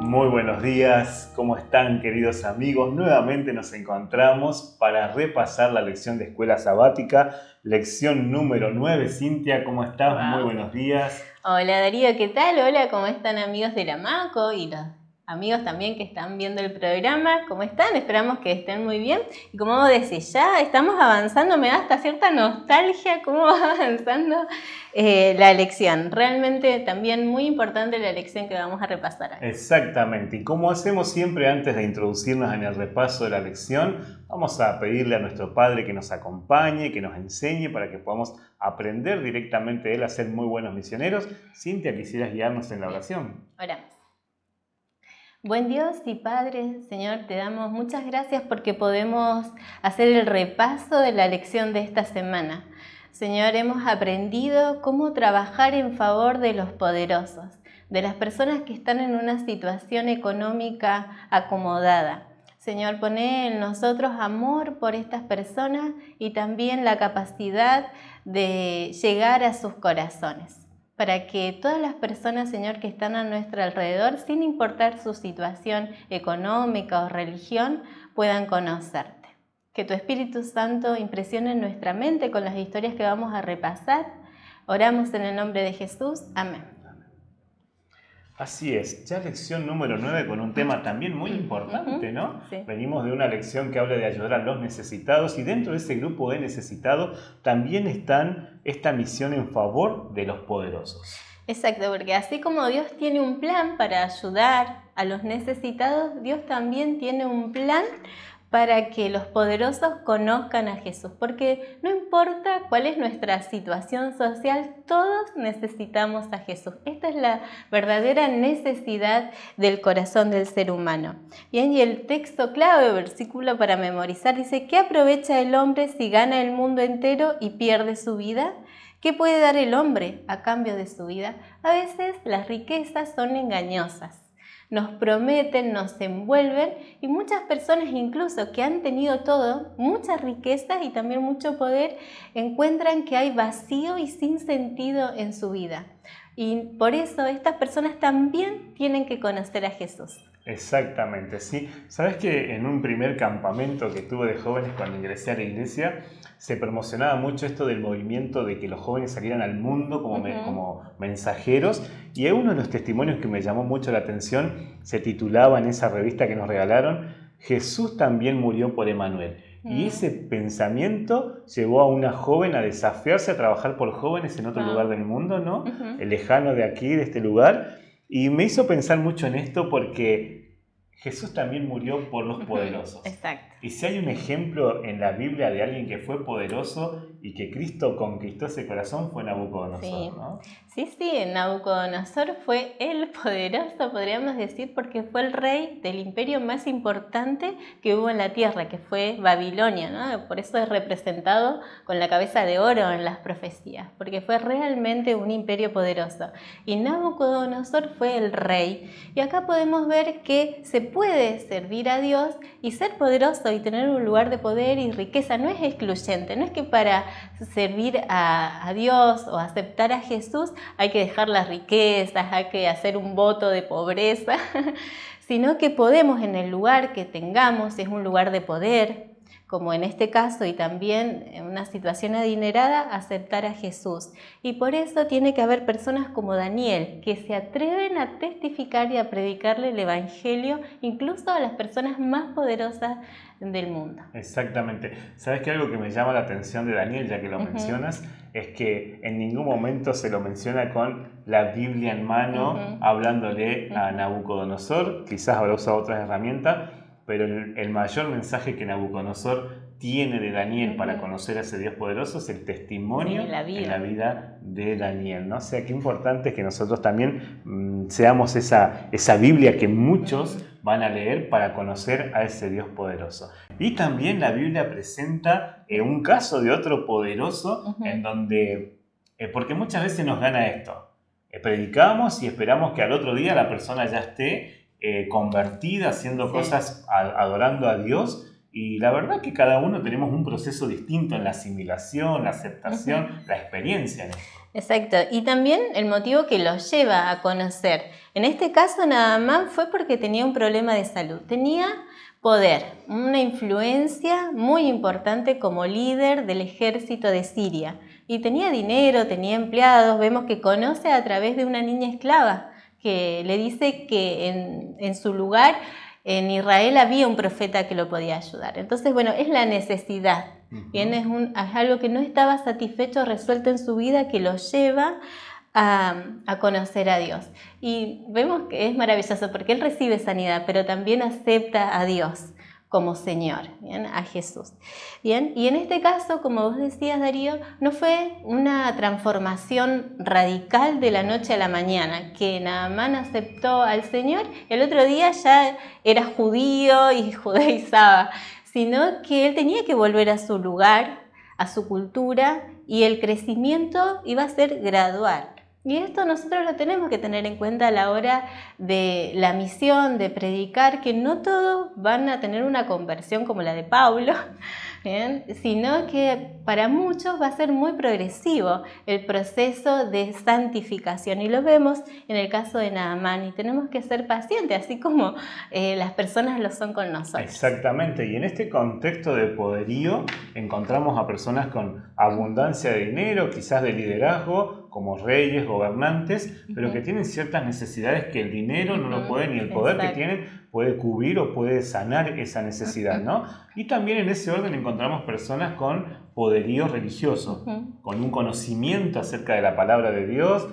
Muy buenos días, ¿cómo están queridos amigos? Nuevamente nos encontramos para repasar la lección de escuela sabática, lección número 9. Cintia, ¿cómo estás? Wow. Muy buenos días. Hola Darío, ¿qué tal? Hola, ¿cómo están amigos de la MACO y los amigos también que están viendo el programa? ¿Cómo están? Esperamos que estén muy bien. Y como vos decís, ya estamos avanzando, me da hasta cierta nostalgia cómo va avanzando la lección. Realmente también muy importante la lección que vamos a repasar hoy. Exactamente, y como hacemos siempre antes de introducirnos en el repaso de la lección, vamos a pedirle a nuestro Padre que nos acompañe, que nos enseñe para que podamos aprender directamente de Él a ser muy buenos misioneros. Cintia, ¿quisieras guiarnos en la oración? Oramos. Buen Dios y Padre, Señor, te damos muchas gracias porque podemos hacer el repaso de la lección de esta semana. Señor, hemos aprendido cómo trabajar en favor de los poderosos, de las personas que están en una situación económica acomodada. Señor, poné en nosotros amor por estas personas y también la capacidad de llegar a sus corazones, para que todas las personas, Señor, que están a nuestro alrededor, sin importar su situación económica o religión, puedan conocerte. Que tu Espíritu Santo impresione nuestra mente con las historias que vamos a repasar. Oramos en el nombre de Jesús. Amén. Así es, ya lección número 9 con un tema también muy importante, ¿no? Sí. Venimos de una lección que habla de ayudar a los necesitados y dentro de ese grupo de necesitados también está esta misión en favor de los poderosos. Exacto, porque así como Dios tiene un plan para ayudar a los necesitados, Dios también tiene un plan para que los poderosos conozcan a Jesús, porque no importa cuál es nuestra situación social, todos necesitamos a Jesús. Esta es la verdadera necesidad del corazón del ser humano. Bien, y el texto clave, versículo para memorizar, dice: ¿qué aprovecha el hombre si gana el mundo entero y pierde su vida? ¿Qué puede dar el hombre a cambio de su vida? A veces las riquezas son engañosas. Nos prometen, nos envuelven y muchas personas incluso que han tenido todo, muchas riquezas y también mucho poder, encuentran que hay vacío y sin sentido en su vida. Y por eso estas personas también tienen que conocer a Jesús. Exactamente, sí. Sabes que en un primer campamento que tuve de jóvenes cuando ingresé a la iglesia, se promocionaba mucho esto del movimiento de que los jóvenes salieran al mundo como mensajeros, y uno de los testimonios que me llamó mucho la atención se titulaba en esa revista que nos regalaron: Jesús también murió por Emanuel. Y ese pensamiento llevó a una joven a desafiarse a trabajar por jóvenes en otro lugar del mundo, ¿no? Lejano de aquí, de este lugar. Y me hizo pensar mucho en esto porque Jesús también murió por los poderosos. Exacto. Y si hay un ejemplo en la Biblia de alguien que fue poderoso y que Cristo conquistó ese corazón, fue Nabucodonosor, sí. ¿no? Sí, Nabucodonosor fue el poderoso, podríamos decir, porque fue el rey del imperio más importante que hubo en la tierra, que fue Babilonia, ¿no? Por eso es representado con la cabeza de oro en las profecías, porque fue realmente un imperio poderoso. Y Nabucodonosor fue el rey. Y acá podemos ver que se puede servir a Dios y ser poderoso y tener un lugar de poder y riqueza. No es excluyente, no es que para servir a Dios o aceptar a Jesús hay que dejar las riquezas, hay que hacer un voto de pobreza, sino que podemos, en el lugar que tengamos, si es un lugar de poder, como en este caso, y también en una situación adinerada, aceptar a Jesús. Y por eso tiene que haber personas como Daniel, que se atreven a testificar y a predicarle el Evangelio, incluso a las personas más poderosas del mundo. Exactamente. ¿Sabes qué? Algo que me llama la atención de Daniel, ya que lo mencionas, es que en ningún momento se lo menciona con la Biblia en mano, hablándole a Nabucodonosor. Quizás habrá usado otras herramientas, pero el mayor mensaje que Nabucodonosor tiene de Daniel para conocer a ese Dios poderoso es el testimonio en la vida de Daniel, ¿no? O sea, qué importante es que nosotros también seamos esa Biblia que muchos van a leer para conocer a ese Dios poderoso. Y también la Biblia presenta un caso de otro poderoso en donde, porque muchas veces nos gana esto, predicamos y esperamos que al otro día la persona ya esté convertida, haciendo cosas, adorando a Dios. Y la verdad que cada uno tenemos un proceso distinto en la asimilación, la aceptación, la experiencia en esto. Exacto, y también el motivo que lo lleva a conocer. En este caso, Naamán fue porque tenía un problema de salud, tenía poder, una influencia muy importante como líder del ejército de Siria. Y tenía dinero, tenía empleados, vemos que conoce a través de una niña esclava que le dice que en su lugar en Israel había un profeta que lo podía ayudar. Entonces, bueno, es la necesidad. Bien, es algo que no estaba satisfecho, resuelto en su vida, que lo lleva a conocer a Dios. Y vemos que es maravilloso porque él recibe sanidad, pero también acepta a Dios como Señor, ¿bien? A Jesús. ¿Bien? Y en este caso, como vos decías, Darío, no fue una transformación radical de la noche a la mañana, que Naamán aceptó al Señor y el otro día ya era judío y judaizaba, sino que él tenía que volver a su lugar, a su cultura, y el crecimiento iba a ser gradual. Y esto nosotros lo tenemos que tener en cuenta a la hora de la misión, de predicar, que no todos van a tener una conversión como la de Pablo, ¿bien? Sino que para muchos va a ser muy progresivo el proceso de santificación. Y lo vemos en el caso de Naamán, y tenemos que ser pacientes, así como las personas lo son con nosotros. Exactamente, y en este contexto de poderío encontramos a personas con abundancia de dinero, quizás de liderazgo, como reyes, gobernantes, pero que tienen ciertas necesidades que el dinero no lo puede, ni el poder que tienen puede cubrir o puede sanar esa necesidad, ¿no? Y también en ese orden encontramos personas con poderío religioso, con un conocimiento acerca de la palabra de Dios,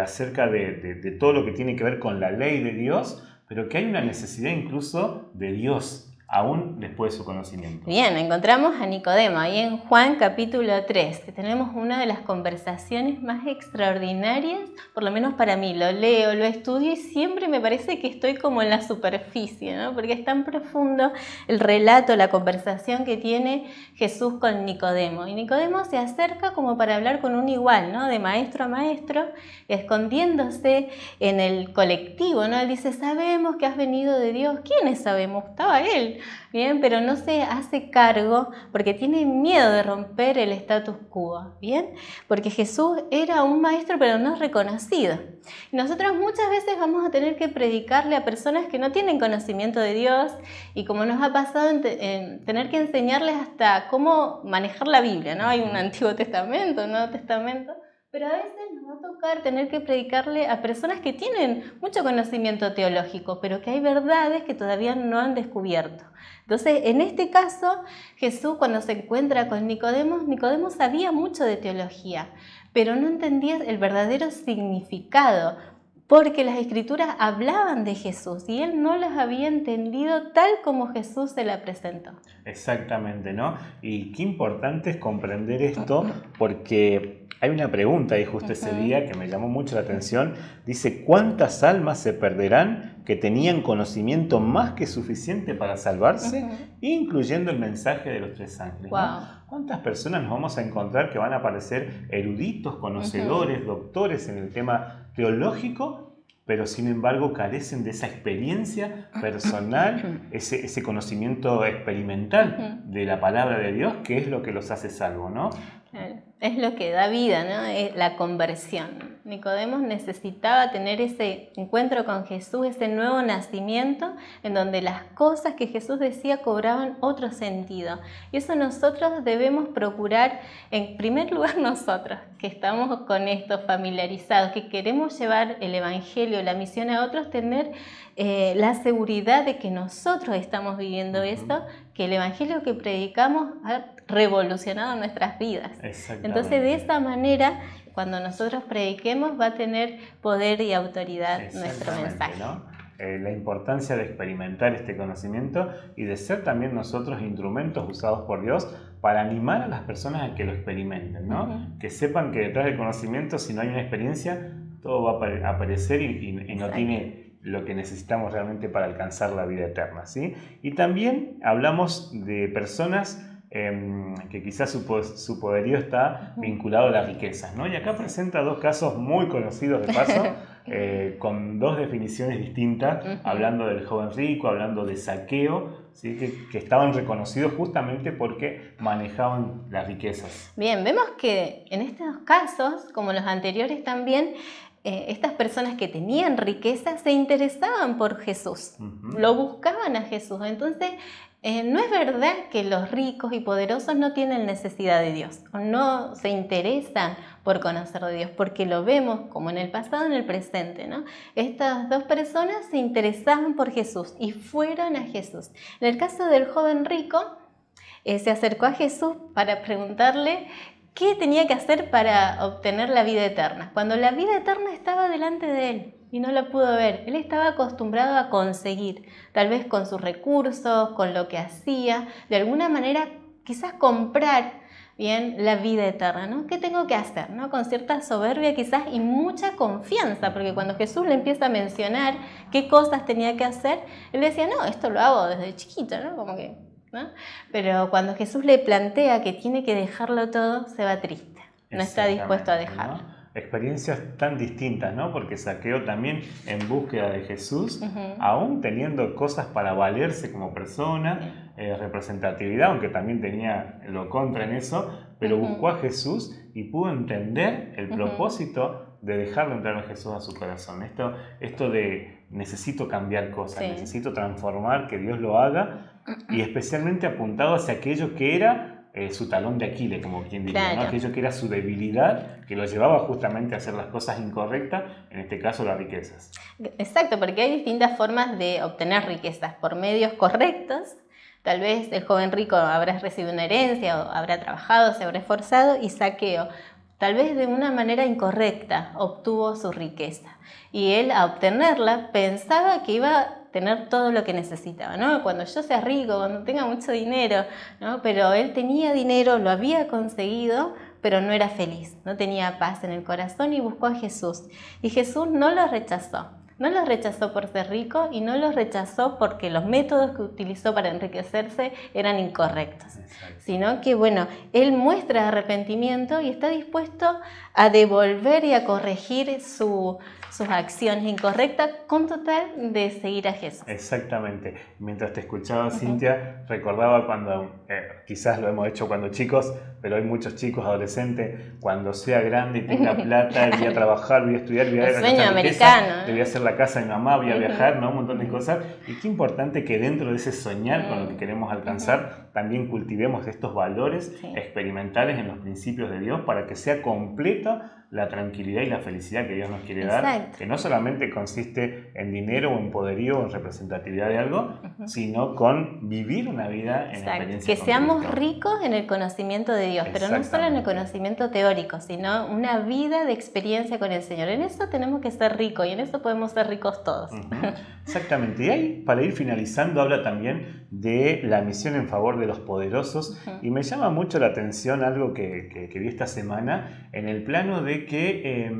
acerca de todo lo que tiene que ver con la ley de Dios, pero que hay una necesidad incluso de Dios, aún después de su conocimiento. Bien, encontramos a Nicodemo ahí en Juan capítulo 3, que tenemos una de las conversaciones más extraordinarias, por lo menos para mí. Lo leo, lo estudio y siempre me parece que estoy como en la superficie, ¿no? Porque es tan profundo el relato, la conversación que tiene Jesús con Nicodemo. Y Nicodemo se acerca como para hablar con un igual, ¿no? De maestro a maestro, escondiéndose en el colectivo, ¿no? Él dice, sabemos que has venido de Dios. ¿Quiénes sabemos? Estaba él. Bien, pero no se hace cargo porque tiene miedo de romper el status quo, ¿bien? Porque Jesús era un maestro pero no reconocido. Y nosotros muchas veces vamos a tener que predicarle a personas que no tienen conocimiento de Dios, y como nos ha pasado en tener que enseñarles hasta cómo manejar la Biblia, ¿no? Hay un Antiguo Testamento, un Nuevo Testamento, pero a veces nos va a tocar tener que predicarle a personas que tienen mucho conocimiento teológico, pero que hay verdades que todavía no han descubierto. Entonces, en este caso, Jesús, cuando se encuentra con Nicodemo sabía mucho de teología, pero no entendía el verdadero significado, porque las Escrituras hablaban de Jesús y él no las había entendido tal como Jesús se la presentó. Exactamente, ¿no? Y qué importante es comprender esto, porque hay una pregunta ahí justo ese día que me llamó mucho la atención. Dice, ¿cuántas almas se perderán que tenían conocimiento más que suficiente para salvarse, incluyendo el mensaje de los 3 ángeles? Wow. ¿No? ¿Cuántas personas nos vamos a encontrar que van a parecer eruditos, conocedores, doctores en el tema teológico, pero sin embargo carecen de esa experiencia personal, ese conocimiento experimental de la palabra de Dios, que es lo que los hace salvos, ¿no? Es lo que da vida, ¿no? Es la conversión. Nicodemo necesitaba tener ese encuentro con Jesús, ese nuevo nacimiento, en donde las cosas que Jesús decía cobraban otro sentido. Y eso nosotros debemos procurar, en primer lugar nosotros, que estamos con esto familiarizados, que queremos llevar el Evangelio, la misión a otros, tener la seguridad de que nosotros estamos viviendo esto, que el Evangelio que predicamos ha revolucionado nuestras vidas. Entonces, de esa manera, cuando nosotros prediquemos, va a tener poder y autoridad nuestro mensaje, ¿no? La importancia de experimentar este conocimiento y de ser también nosotros instrumentos usados por Dios para animar a las personas a que lo experimenten, ¿no? Que sepan que detrás del conocimiento, si no hay una experiencia, todo va a aparecer y no tiene lo que necesitamos realmente para alcanzar la vida eterna, ¿sí? Y también hablamos de personas que quizás su poderío está vinculado a las riquezas, ¿no? Y acá presenta 2 casos muy conocidos de paso, con dos definiciones distintas, hablando del joven rico, hablando de Zaqueo, ¿sí? que estaban reconocidos justamente porque manejaban las riquezas. Bien, vemos que en estos casos, como los anteriores también, estas personas que tenían riqueza se interesaban por Jesús, lo buscaban a Jesús. Entonces, no es verdad que los ricos y poderosos no tienen necesidad de Dios o no se interesan por conocer de Dios, porque lo vemos como en el pasado, en el presente, ¿no? Estas dos personas se interesaban por Jesús y fueron a Jesús. En el caso del joven rico, se acercó a Jesús para preguntarle qué tenía que hacer para obtener la vida eterna, cuando la vida eterna estaba delante de él y no la pudo ver. Él estaba acostumbrado a conseguir, tal vez con sus recursos, con lo que hacía, de alguna manera quizás comprar bien la vida eterna, ¿no? ¿Qué tengo que hacer? ¿No? Con cierta soberbia quizás y mucha confianza, porque cuando Jesús le empieza a mencionar qué cosas tenía que hacer, él decía, no, esto lo hago desde chiquito, ¿no? Como que, ¿no? Pero cuando Jesús le plantea que tiene que dejarlo todo, se va triste, no está dispuesto a dejarlo. ¿No? Experiencias tan distintas, ¿no? Porque Zaqueo también en búsqueda de Jesús, aún teniendo cosas para valerse como persona, representatividad, aunque también tenía lo contra en eso, pero buscó a Jesús y pudo entender el propósito de dejarlo entrar a Jesús a su corazón. Esto de necesito cambiar cosas, necesito transformar, que Dios lo haga, y especialmente apuntado hacia aquello que era su talón de Aquiles, como quien diría, ¿no? Aquello que era su debilidad, que lo llevaba justamente a hacer las cosas incorrectas, en este caso las riquezas. Exacto, porque hay distintas formas de obtener riquezas, por medios correctos. Tal vez el joven rico habrá recibido una herencia o habrá trabajado, se habrá esforzado, y Zaqueo, tal vez de una manera incorrecta, obtuvo su riqueza. Y él, a obtenerla, pensaba que iba a tener todo lo que necesitaba, ¿no? Cuando yo sea rico, cuando tenga mucho dinero, ¿no? Pero él tenía dinero, lo había conseguido, pero no era feliz, no tenía paz en el corazón y buscó a Jesús. Y Jesús no lo rechazó. No lo rechazó por ser rico y no lo rechazó porque los métodos que utilizó para enriquecerse eran incorrectos. Exacto. Sino que, bueno, él muestra arrepentimiento y está dispuesto a devolver y a corregir sus acciones incorrectas con total de seguir a Jesús. Exactamente. Mientras te escuchaba, Cintia, recordaba cuando, quizás lo hemos hecho cuando chicos, pero hay muchos chicos, adolescentes, cuando sea grande y tenga plata, voy a trabajar, voy a estudiar, voy a el sueño americano, voy a hacer la casa de mi mamá, voy a viajar, ¿no? Un montón de cosas. Y qué importante que dentro de ese soñar con lo que queremos alcanzar, también cultivemos estos valores experimentales en los principios de Dios para que sea completa la tranquilidad y la felicidad que Dios nos quiere dar, que no solamente consiste en dinero o en poderío o en representatividad de algo, sino con vivir una vida en experiencia. Que seamos ricos en el conocimiento de Dios, pero no solo en el conocimiento teórico, sino una vida de experiencia con el Señor. En eso tenemos que ser ricos y en eso podemos ser ricos todos. Exactamente. Y ahí, para ir finalizando, habla también de la misión en favor de los poderosos, y me llama mucho la atención algo que vi esta semana en el plano de que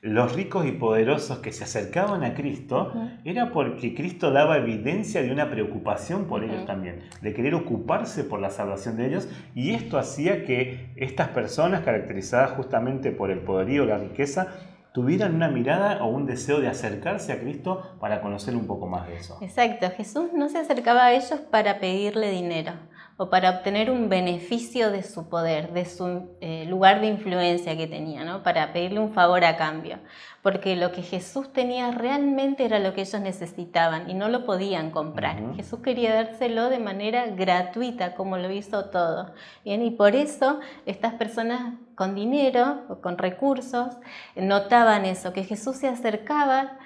los ricos y poderosos que se acercaban a Cristo era porque Cristo daba evidencia de una preocupación por ellos también, de querer ocuparse por la salvación de ellos, y esto hacía que estas personas caracterizadas justamente por el poderío, la riqueza, tuvieran una mirada o un deseo de acercarse a Cristo para conocer un poco más de eso. Exacto, Jesús no se acercaba a ellos para pedirle dinero o para obtener un beneficio de su poder, de su lugar de influencia que tenía, ¿no? Para pedirle un favor a cambio, porque lo que Jesús tenía realmente era lo que ellos necesitaban y no lo podían comprar. Jesús quería dárselo de manera gratuita, como lo hizo todo. Bien, y por eso estas personas con dinero o con recursos notaban eso, que Jesús se acercaba,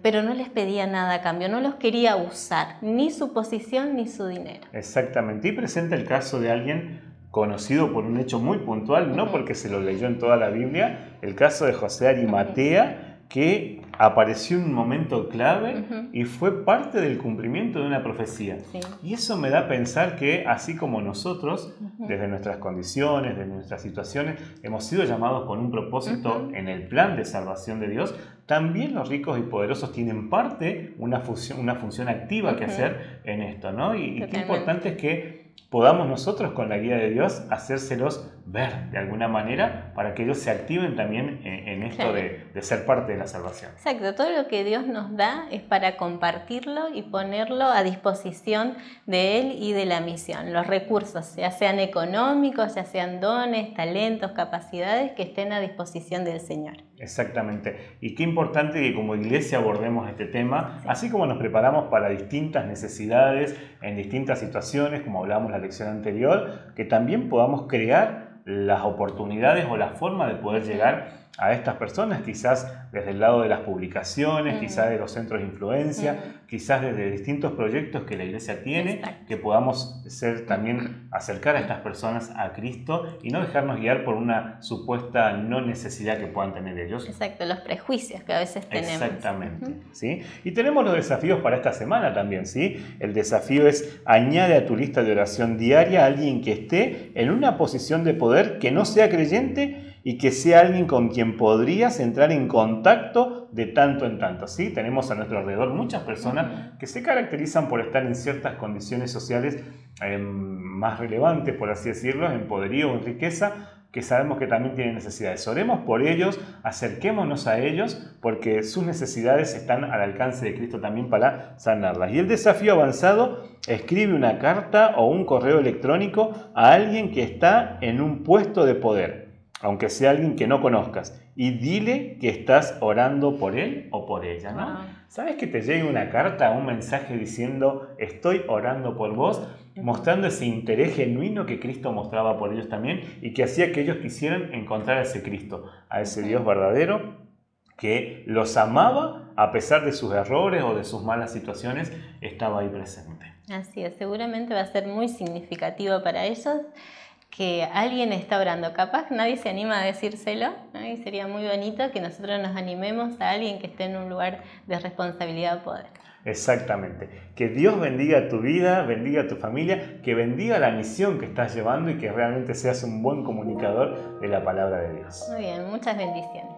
pero no les pedía nada a cambio, no los quería usar, ni su posición ni su dinero. Exactamente, y presenta el caso de alguien conocido por un hecho muy puntual, no porque se lo leyó en toda la Biblia, el caso de José de Arimatea, que apareció en un momento clave y fue parte del cumplimiento de una profecía. Y eso me da a pensar que así como nosotros, desde nuestras condiciones, desde nuestras situaciones, hemos sido llamados con un propósito en el plan de salvación de Dios, también los ricos y poderosos tienen parte, una función activa que hacer en esto, ¿no? Y qué importante es que podamos nosotros con la guía de Dios hacérselos ver de alguna manera para que ellos se activen también en esto de ser parte de la salvación. Exacto, todo lo que Dios nos da es para compartirlo y ponerlo a disposición de Él y de la misión. Los recursos, ya sean económicos, ya sean dones, talentos, capacidades, que estén a disposición del Señor. Exactamente. Y qué importante que como iglesia abordemos este tema, sí, así como nos preparamos para distintas necesidades en distintas situaciones, como hablábamos en la lección anterior, que también podamos crear las oportunidades o la forma de poder llegar a estas personas, quizás desde el lado de las publicaciones, quizás de los centros de influencia, quizás desde distintos proyectos que la iglesia tiene, que podamos también acercar a estas personas a Cristo y no dejarnos guiar por una supuesta no necesidad que puedan tener ellos. Exacto, los prejuicios que a veces tenemos. Exactamente, ¿sí? Y tenemos los desafíos para esta semana también, ¿sí? El desafío es: añade a tu lista de oración diaria a alguien que esté en una posición de poder, que no sea creyente y que sea alguien con quien podrías entrar en contacto de tanto en tanto, ¿sí? Tenemos a nuestro alrededor muchas personas que se caracterizan por estar en ciertas condiciones sociales más relevantes, por así decirlo, en poderío o en riqueza, que sabemos que también tienen necesidades. Oremos por ellos, acerquémonos a ellos, porque sus necesidades están al alcance de Cristo también para sanarlas. Y el desafío avanzado: escribe una carta o un correo electrónico a alguien que está en un puesto de poder, aunque sea alguien que no conozcas, y dile que estás orando por él o por ella, ¿no? Wow. ¿Sabes que te llegue una carta, un mensaje diciendo estoy orando por vos? Mostrando ese interés genuino que Cristo mostraba por ellos también y que hacía que ellos quisieran encontrar a ese Cristo, a ese Dios verdadero que los amaba a pesar de sus errores o de sus malas situaciones, estaba ahí presente. Así es, seguramente va a ser muy significativo para ellos que alguien está orando. Capaz nadie se anima a decírselo, ¿no? Y sería muy bonito que nosotros nos animemos a alguien que esté en un lugar de responsabilidad o poder. Exactamente. Que Dios bendiga tu vida, bendiga tu familia, que bendiga la misión que estás llevando y que realmente seas un buen comunicador de la palabra de Dios. Muy bien, muchas bendiciones.